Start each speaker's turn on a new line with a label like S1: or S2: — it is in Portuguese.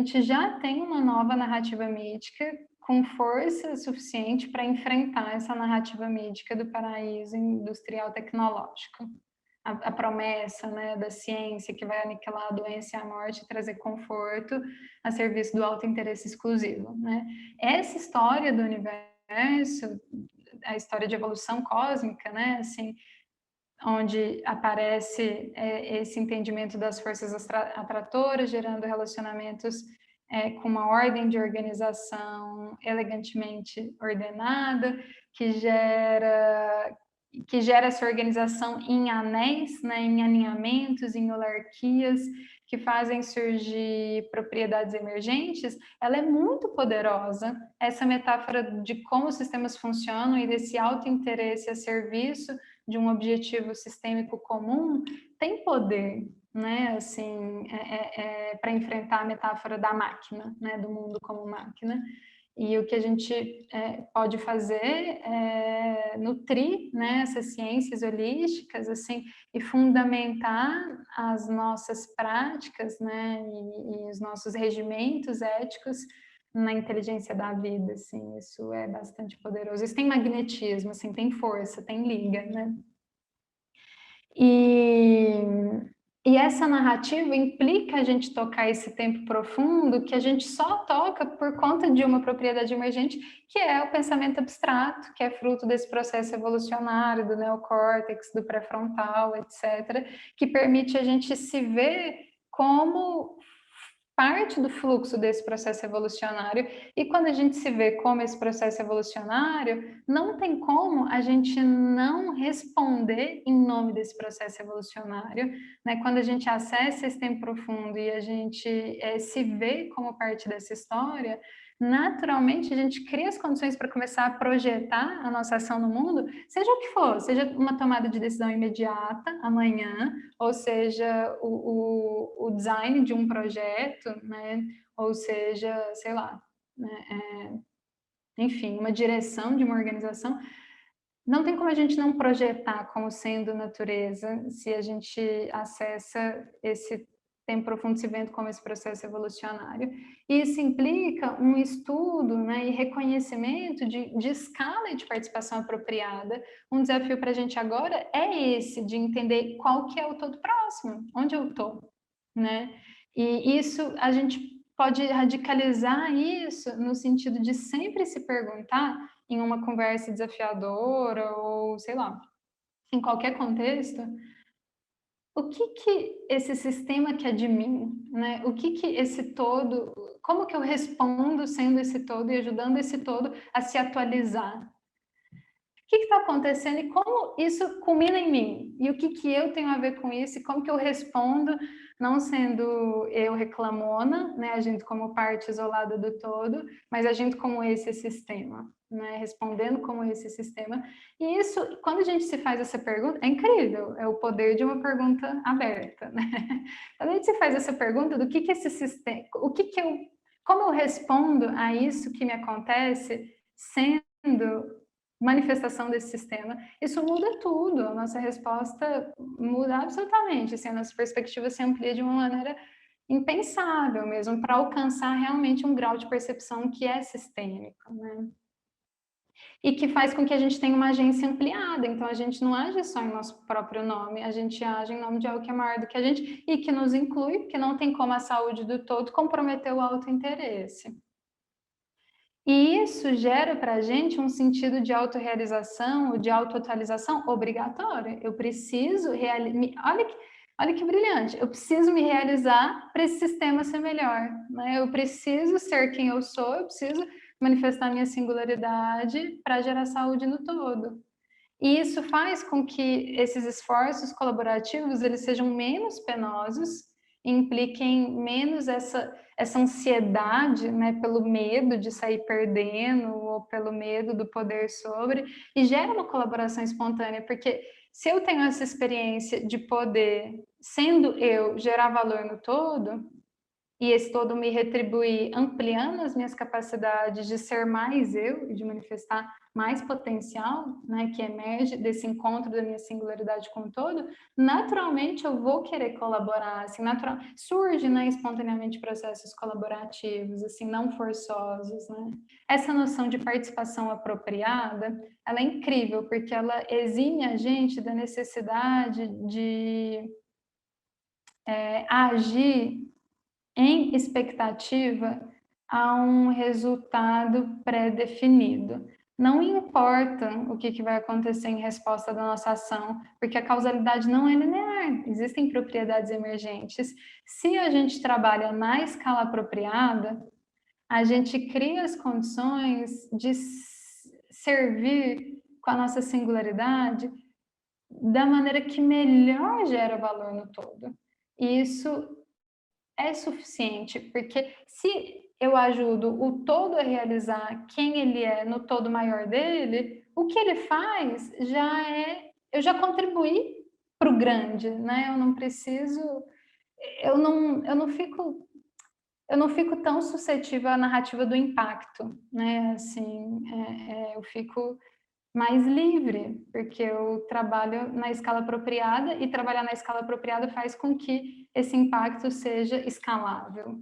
S1: gente já tem uma nova narrativa mítica com força suficiente para enfrentar essa narrativa mítica do paraíso industrial tecnológico. A promessa, né, da ciência que vai aniquilar a doença e a morte e trazer conforto a serviço do alto interesse exclusivo, né? Essa história do universo, a história de evolução cósmica, né, assim, onde aparece esse entendimento das forças atratoras, gerando relacionamentos com uma ordem de organização elegantemente ordenada, que gera essa organização em anéis, né, em alinhamentos, em holarquias, que fazem surgir propriedades emergentes, ela é muito poderosa. Essa metáfora de como os sistemas funcionam e desse auto-interesse a serviço de um objetivo sistêmico comum tem poder, né, assim, para enfrentar a metáfora da máquina, né, do mundo como máquina. E o que a gente pode fazer é nutrir, né, essas ciências holísticas, assim, e fundamentar as nossas práticas, né, e os nossos regimentos éticos na inteligência da vida, assim, isso é bastante poderoso. Isso tem magnetismo, assim, tem força, tem liga, né? E essa narrativa implica a gente tocar esse tempo profundo que a gente só toca por conta de uma propriedade emergente, que é o pensamento abstrato, que é fruto desse processo evolucionário do neocórtex, do pré-frontal, etc., que permite a gente se ver como parte do fluxo desse processo evolucionário, e quando a gente se vê como esse processo evolucionário, não tem como a gente não responder em nome desse processo evolucionário, né? Quando a gente acessa esse tempo profundo e a gente se vê como parte dessa história, naturalmente a gente cria as condições para começar a projetar a nossa ação no mundo, seja o que for, seja uma tomada de decisão imediata, amanhã, ou seja, o design de um projeto, né? Ou seja, sei lá, né? Enfim, uma direção de uma organização. Não tem como a gente não projetar como sendo natureza se a gente acessa esse tempo profundo se vendo como esse processo evolucionário. E isso implica um estudo, né, e reconhecimento de escala e de participação apropriada. Um desafio para a gente agora é esse, de entender qual que é o todo próximo, onde eu estou, né? E isso, a gente pode radicalizar isso no sentido de sempre se perguntar em uma conversa desafiadora ou, sei lá, em qualquer contexto, o que que esse sistema quer de mim, né? O que que esse todo, como que eu respondo sendo esse todo e ajudando esse todo a se atualizar? O que está acontecendo e como isso culmina em mim? E o que que eu tenho a ver com isso e como que eu respondo, não sendo eu reclamona, né, agindo como parte isolada do todo, mas agindo como esse sistema, né, respondendo como esse sistema. E isso, quando a gente se faz essa pergunta, é incrível, é o poder de uma pergunta aberta, né? Quando a gente se faz essa pergunta do que esse sistema, como eu respondo a isso que me acontece sendo manifestação desse sistema, isso muda tudo, a nossa resposta muda absolutamente, assim, a nossa perspectiva se amplia de uma maneira impensável mesmo, para alcançar realmente um grau de percepção que é sistêmico, né? E que faz com que a gente tenha uma agência ampliada, então a gente não age só em nosso próprio nome, a gente age em nome de algo que é maior do que a gente e que nos inclui, porque não tem como a saúde do todo comprometer o autointeresse. E isso gera para a gente um sentido de autorrealização ou de autoatualização obrigatória. Eu preciso olha que brilhante, eu preciso me realizar para esse sistema ser melhor, né? Eu preciso ser quem eu sou, eu preciso manifestar minha singularidade para gerar saúde no todo. E isso faz com que esses esforços colaborativos eles sejam menos penosos, impliquem menos essa ansiedade, né, pelo medo de sair perdendo ou pelo medo do poder sobre, e gera uma colaboração espontânea, porque se eu tenho essa experiência de poder, sendo eu, gerar valor no todo, e esse todo me retribuir ampliando as minhas capacidades de ser mais eu e de manifestar mais potencial, né, que emerge desse encontro da minha singularidade com o todo, naturalmente eu vou querer colaborar, assim, surge, né, espontaneamente processos colaborativos, assim, não forçosos, né? Essa noção de participação apropriada, ela é incrível, porque ela exime a gente da necessidade de agir em expectativa a um resultado pré-definido. Não importa o que vai acontecer em resposta da nossa ação, porque a causalidade não é linear, existem propriedades emergentes. Se a gente trabalha na escala apropriada, a gente cria as condições de servir com a nossa singularidade da maneira que melhor gera valor no todo. E isso é suficiente, porque se eu ajudo o todo a realizar quem ele é no todo maior dele, o que ele faz já é, eu já contribuí para o grande, né? Eu não preciso, eu não fico tão suscetível à narrativa do impacto, né? Assim, eu fico mais livre, porque eu trabalho na escala apropriada e trabalhar na escala apropriada faz com que esse impacto seja escalável.